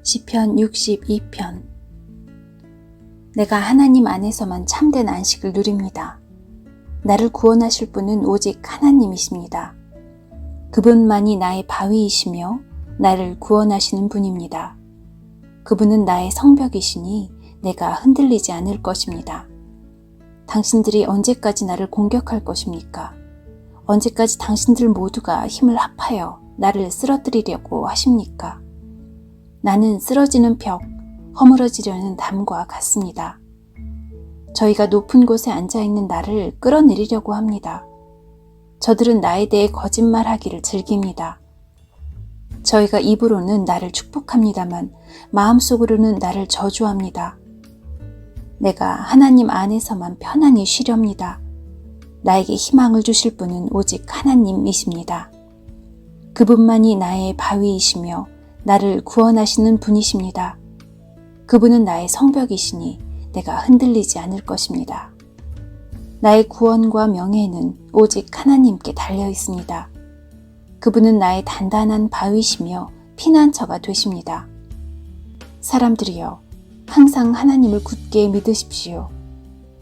시편 62편. 내가 하나님 안에서만 참된 안식을 누립니다. 나를 구원하실 분은 오직 하나님이십니다. 그분만이 나의 바위이시며 나를 구원하시는 분입니다. 그분은 나의 성벽이시니 내가 흔들리지 않을 것입니다. 당신들이 언제까지 나를 공격할 것입니까? 언제까지 당신들 모두가 힘을 합하여 나를 쓰러뜨리려고 하십니까? 나는 쓰러지는 벽, 허물어지려는 담과 같습니다. 저희가 높은 곳에 앉아있는 나를 끌어내리려고 합니다. 저들은 나에 대해 거짓말하기를 즐깁니다. 저희가 입으로는 나를 축복합니다만 마음속으로는 나를 저주합니다. 내가 하나님 안에서만 편안히 쉬렵니다. 나에게 희망을 주실 분은 오직 하나님이십니다. 그분만이 나의 바위이시며 나를 구원하시는 분이십니다. 그분은 나의 성벽이시니 내가 흔들리지 않을 것입니다. 나의 구원과 명예는 오직 하나님께 달려 있습니다. 그분은 나의 단단한 바위시며 피난처가 되십니다. 사람들이여, 항상 하나님을 굳게 믿으십시오.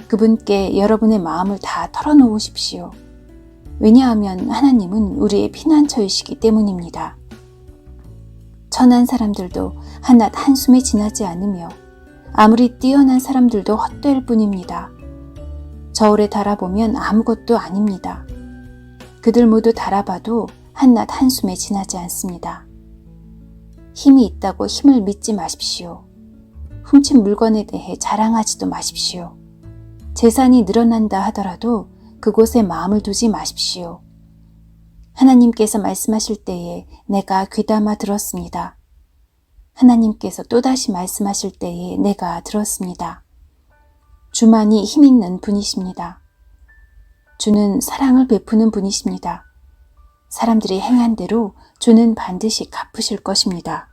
그분께 여러분의 마음을 다 털어놓으십시오. 왜냐하면 하나님은 우리의 피난처이시기 때문입니다. 천한 사람들도 한낱 한숨에 지나지 않으며 아무리 뛰어난 사람들도 헛될 뿐입니다. 저울에 달아보면 아무것도 아닙니다. 그들 모두 달아봐도 한낱 한숨에 지나지 않습니다. 힘이 있다고 힘을 믿지 마십시오. 훔친 물건에 대해 자랑하지도 마십시오. 재산이 늘어난다 하더라도 그곳에 마음을 두지 마십시오. 하나님께서 말씀하실 때에 내가 귀담아 들었습니다. 하나님께서 또다시 말씀하실 때에 내가 들었습니다. 주만이 힘있는 분이십니다. 주는 사랑을 베푸는 분이십니다. 사람들이 행한 대로 주는 반드시 갚으실 것입니다.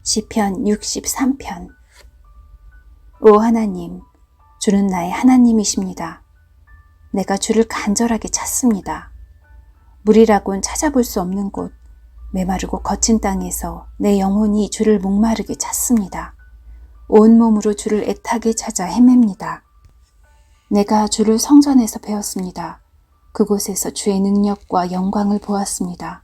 시편 63편. 오 하나님, 주는 나의 하나님이십니다. 내가 주를 간절하게 찾습니다. 물이라곤 찾아볼 수 없는 곳, 메마르고 거친 땅에서 내 영혼이 주를 목마르게 찾습니다. 온몸으로 주를 애타게 찾아 헤맵니다. 내가 주를 성전에서 배웠습니다. 그곳에서 주의 능력과 영광을 보았습니다.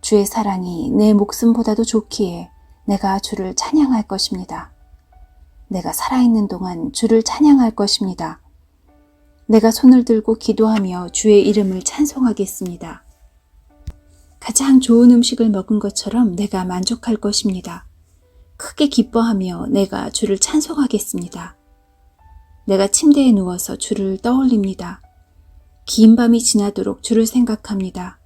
주의 사랑이 내 목숨보다도 좋기에 내가 주를 찬양할 것입니다. 내가 살아있는 동안 주를 찬양할 것입니다. 내가 손을 들고 기도하며 주의 이름을 찬송하겠습니다. 가장 좋은 음식을 먹은 것처럼 내가 만족할 것입니다. 크게 기뻐하며 내가 주를 찬송하겠습니다. 내가 침대에 누워서 주를 떠올립니다. 긴 밤이 지나도록 주를 생각합니다.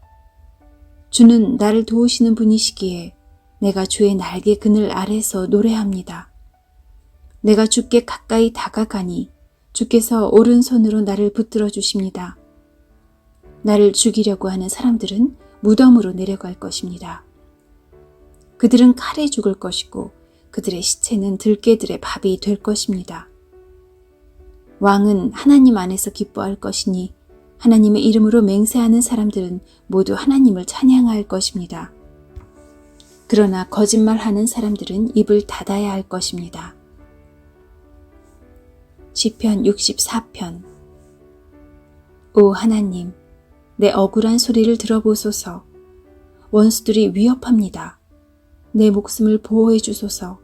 주는 나를 도우시는 분이시기에 내가 주의 날개 그늘 아래서 노래합니다. 내가 주께 가까이 다가가니 주께서 오른손으로 나를 붙들어 주십니다. 나를 죽이려고 하는 사람들은 무덤으로 내려갈 것입니다. 그들은 칼에 죽을 것이고 그들의 시체는 들개들의 밥이 될 것입니다. 왕은 하나님 안에서 기뻐할 것이니 하나님의 이름으로 맹세하는 사람들은 모두 하나님을 찬양할 것입니다. 그러나 거짓말하는 사람들은 입을 닫아야 할 것입니다. 시편 64편. 오 하나님, 내 억울한 소리를 들어보소서. 원수들이 위협합니다. 내 목숨을 보호해 주소서.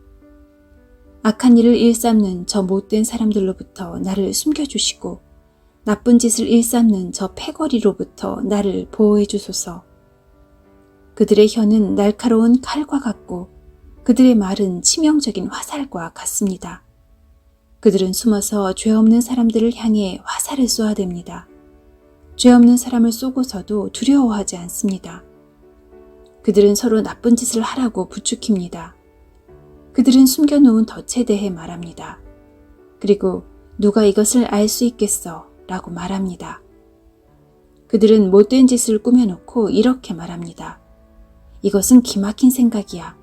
악한 일을 일삼는 저 못된 사람들로부터 나를 숨겨주시고 나쁜 짓을 일삼는 저 패거리로부터 나를 보호해 주소서. 그들의 혀는 날카로운 칼과 같고 그들의 말은 치명적인 화살과 같습니다. 그들은 숨어서 죄 없는 사람들을 향해 화살을 쏘아댑니다. 죄 없는 사람을 쏘고서도 두려워하지 않습니다. 그들은 서로 나쁜 짓을 하라고 부추깁니다. 그들은 숨겨놓은 덫에 대해 말합니다. 그리고 누가 이것을 알 수 있겠어? 라고 말합니다. 그들은 못된 짓을 꾸며놓고 이렇게 말합니다. 이것은 기막힌 생각이야.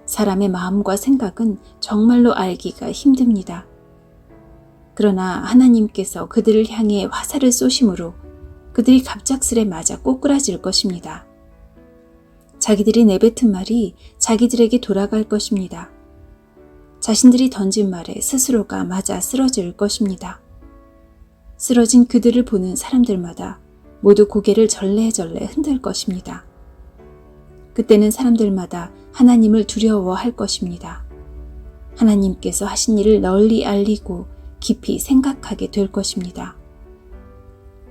사람의 마음과 생각은 정말로 알기가 힘듭니다. 그러나 하나님께서 그들을 향해 화살을 쏘심으로 그들이 갑작스레 맞아 꼬꾸라질 것입니다. 자기들이 내뱉은 말이 자기들에게 돌아갈 것입니다. 자신들이 던진 말에 스스로가 맞아 쓰러질 것입니다. 쓰러진 그들을 보는 사람들마다 모두 고개를 절레절레 흔들 것입니다. 그때는 사람들마다 하나님을 두려워할 것입니다. 하나님께서 하신 일을 널리 알리고 깊이 생각하게 될 것입니다.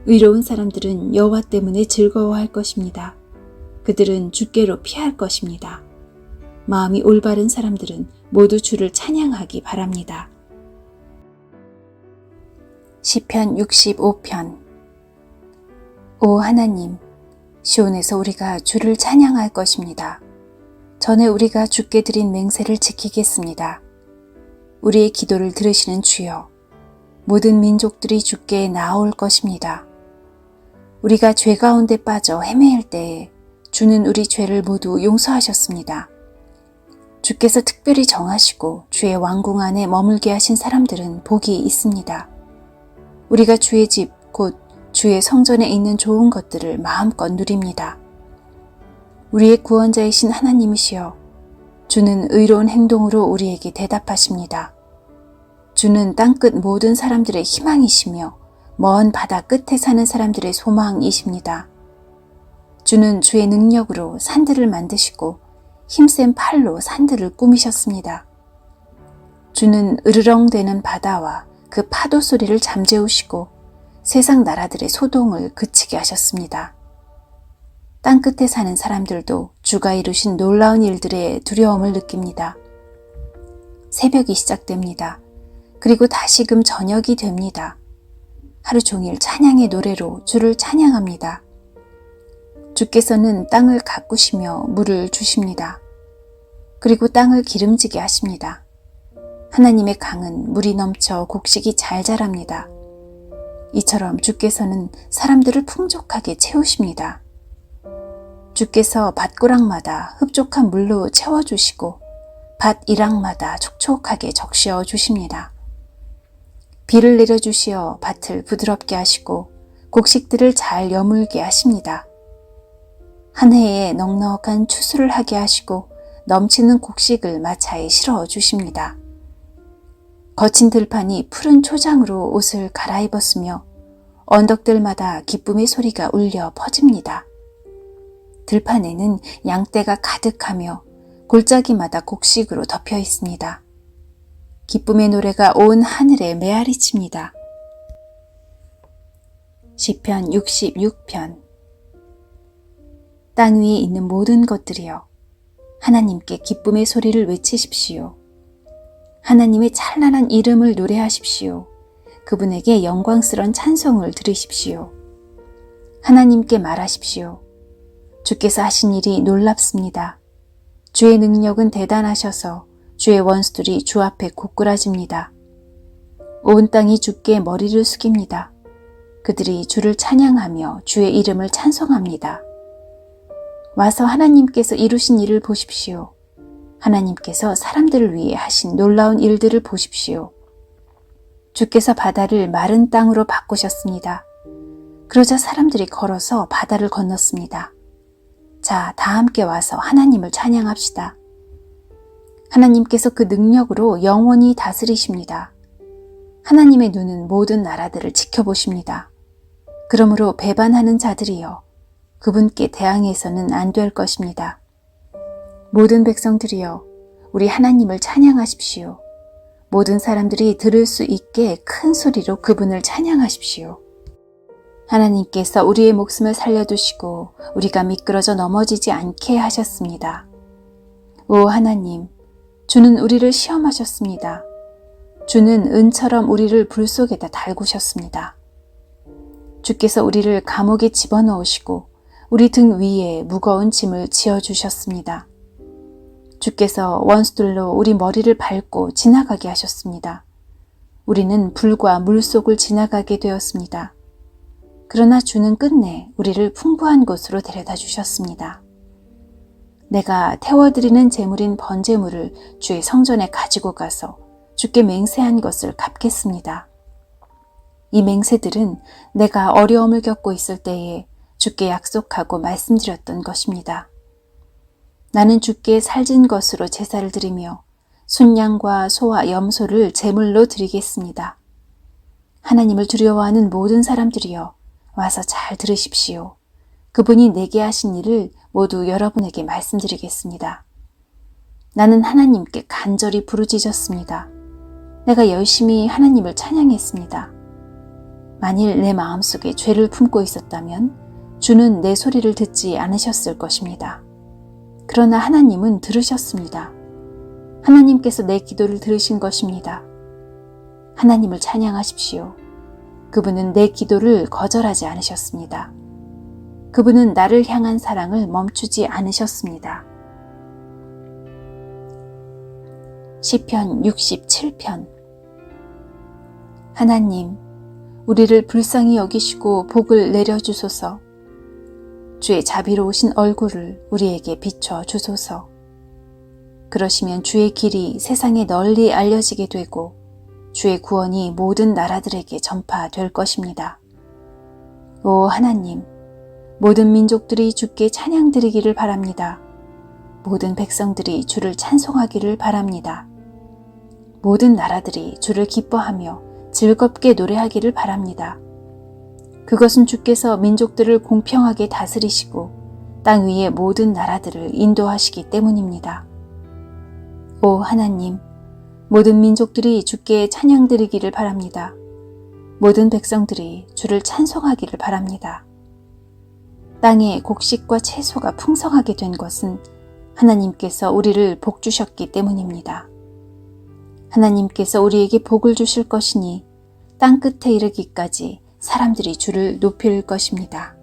의로운 사람들은 여호와 때문에 즐거워할 것입니다. 그들은 주께로 피할 것입니다. 마음이 올바른 사람들은 모두 주를 찬양하기 바랍니다. 시편 65편. 오 하나님, 시온에서 우리가 주를 찬양할 것입니다. 전에 우리가 주께 드린 맹세를 지키겠습니다. 우리의 기도를 들으시는 주여, 모든 민족들이 주께 나아올 것입니다. 우리가 죄 가운데 빠져 헤매일 때에 주는 우리 죄를 모두 용서하셨습니다. 주께서 특별히 정하시고 주의 왕궁 안에 머물게 하신 사람들은 복이 있습니다. 우리가 주의 집, 곧 주의 성전에 있는 좋은 것들을 마음껏 누립니다. 우리의 구원자이신 하나님이시여, 주는 의로운 행동으로 우리에게 대답하십니다. 주는 땅끝 모든 사람들의 희망이시며 먼 바다 끝에 사는 사람들의 소망이십니다. 주는 주의 능력으로 산들을 만드시고 힘센 팔로 산들을 꾸미셨습니다. 주는 으르렁대는 바다와 그 파도 소리를 잠재우시고 세상 나라들의 소동을 그치게 하셨습니다. 땅끝에 사는 사람들도 주가 이루신 놀라운 일들의 두려움을 느낍니다. 새벽이 시작됩니다. 그리고 다시금 저녁이 됩니다. 하루 종일 찬양의 노래로 주를 찬양합니다. 주께서는 땅을 가꾸시며 물을 주십니다. 그리고 땅을 기름지게 하십니다. 하나님의 강은 물이 넘쳐 곡식이 잘 자랍니다. 이처럼 주께서는 사람들을 풍족하게 채우십니다. 주께서 밭고랑마다 흡족한 물로 채워주시고 밭 이랑마다 촉촉하게 적셔 주십니다. 비를 내려주시어 밭을 부드럽게 하시고 곡식들을 잘 여물게 하십니다. 한 해에 넉넉한 추수를 하게 하시고 넘치는 곡식을 마차에 실어 주십니다. 거친 들판이 푸른 초장으로 옷을 갈아입었으며 언덕들마다 기쁨의 소리가 울려 퍼집니다. 들판에는 양떼가 가득하며 골짜기마다 곡식으로 덮여 있습니다. 기쁨의 노래가 온 하늘에 메아리칩니다. 시편 66편. 땅 위에 있는 모든 것들이여, 하나님께 기쁨의 소리를 외치십시오. 하나님의 찬란한 이름을 노래하십시오. 그분에게 영광스러운 찬송을 들으십시오. 하나님께 말하십시오. 주께서 하신 일이 놀랍습니다. 주의 능력은 대단하셔서 주의 원수들이 주 앞에 고꾸라집니다. 온 땅이 주께 머리를 숙입니다. 그들이 주를 찬양하며 주의 이름을 찬송합니다. 와서 하나님께서 이루신 일을 보십시오. 하나님께서 사람들을 위해 하신 놀라운 일들을 보십시오. 주께서 바다를 마른 땅으로 바꾸셨습니다. 그러자 사람들이 걸어서 바다를 건넜습니다. 자, 다 함께 와서 하나님을 찬양합시다. 하나님께서 그 능력으로 영원히 다스리십니다. 하나님의 눈은 모든 나라들을 지켜보십니다. 그러므로 배반하는 자들이여, 그분께 대항해서는 안 될 것입니다. 모든 백성들이여, 우리 하나님을 찬양하십시오. 모든 사람들이 들을 수 있게 큰 소리로 그분을 찬양하십시오. 하나님께서 우리의 목숨을 살려두시고 우리가 미끄러져 넘어지지 않게 하셨습니다. 오 하나님, 주는 우리를 시험하셨습니다. 주는 은처럼 우리를 불 속에다 달구셨습니다. 주께서 우리를 감옥에 집어넣으시고 우리 등 위에 무거운 짐을 지어주셨습니다. 주께서 원수들로 우리 머리를 밟고 지나가게 하셨습니다. 우리는 불과 물속을 지나가게 되었습니다. 그러나 주는 끝내 우리를 풍부한 곳으로 데려다 주셨습니다. 내가 태워드리는 제물인 번제물을 주의 성전에 가지고 가서 주께 맹세한 것을 갚겠습니다. 이 맹세들은 내가 어려움을 겪고 있을 때에 주께 약속하고 말씀드렸던 것입니다. 나는 주께 살진 것으로 제사를 드리며 순양과 소와 염소를 제물로 드리겠습니다. 하나님을 두려워하는 모든 사람들이여 와서 잘 들으십시오. 그분이 내게 하신 일을 모두 여러분에게 말씀드리겠습니다. 나는 하나님께 간절히 부르짖었습니다. 내가 열심히 하나님을 찬양했습니다. 만일 내 마음속에 죄를 품고 있었다면 주는 내 소리를 듣지 않으셨을 것입니다. 그러나 하나님은 들으셨습니다. 하나님께서 내 기도를 들으신 것입니다. 하나님을 찬양하십시오. 그분은 내 기도를 거절하지 않으셨습니다. 그분은 나를 향한 사랑을 멈추지 않으셨습니다. 시편 67편. 하나님, 우리를 불쌍히 여기시고 복을 내려주소서. 주의 자비로우신 얼굴을 우리에게 비춰 주소서. 그러시면 주의 길이 세상에 널리 알려지게 되고 주의 구원이 모든 나라들에게 전파될 것입니다. 오 하나님, 모든 민족들이 주께 찬양 드리기를 바랍니다. 모든 백성들이 주를 찬송하기를 바랍니다. 모든 나라들이 주를 기뻐하며 즐겁게 노래하기를 바랍니다. 그것은 주께서 민족들을 공평하게 다스리시고 땅 위의 모든 나라들을 인도하시기 때문입니다. 오 하나님, 모든 민족들이 주께 찬양 드리기를 바랍니다. 모든 백성들이 주를 찬송하기를 바랍니다. 땅에 곡식과 채소가 풍성하게 된 것은 하나님께서 우리를 복 주셨기 때문입니다. 하나님께서 우리에게 복을 주실 것이니 땅 끝에 이르기까지 사람들이 주를 높일 것입니다.